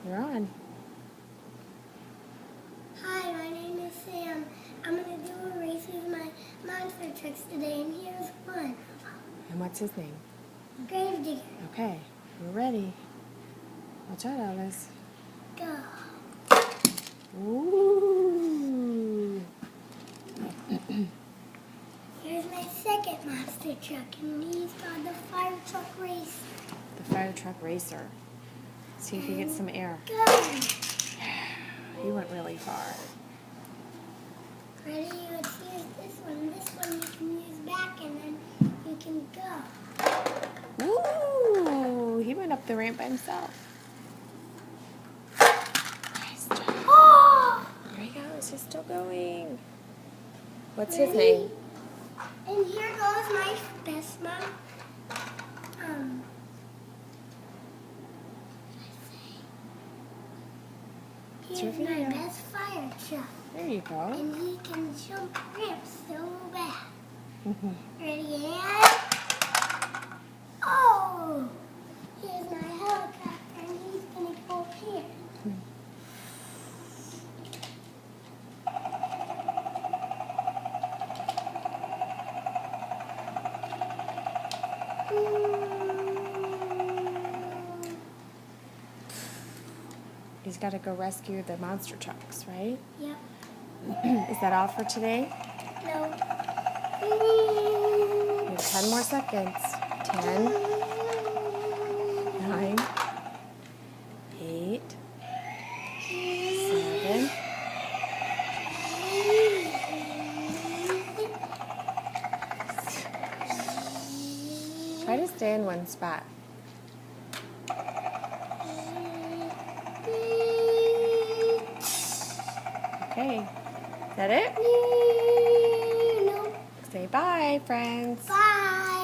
You're on. Hi, my name is Sam. I'm going to do a race with my monster trucks today, and here's one. And what's his name? Gravedigger. Okay, we're ready. Watch out, Alice. Go. Ooh. Here's my second monster truck, and he's called the Fire Truck Racer. The fire truck racer. See if you get some air. Go. He went really far. Ready? Let's use this one. This one you can use back, and then you can go. Ooh, he went up the ramp by himself. Nice job. Oh! There he goes. He's still going. What's his name? And here goes my best mom. It's Here's your my video. best fire truck. There you go. And he can jump ramps so bad. Mhm. Ready, and... Oh! Here's my helicopter, and he's going to go up here. He's got to go rescue the monster trucks, right? Yep. Is that all for today? No. You have 10 more seconds. 10, 9, 8, 7. Try to stay in one spot. Okay. Is that it? No. Say bye, friends. Bye.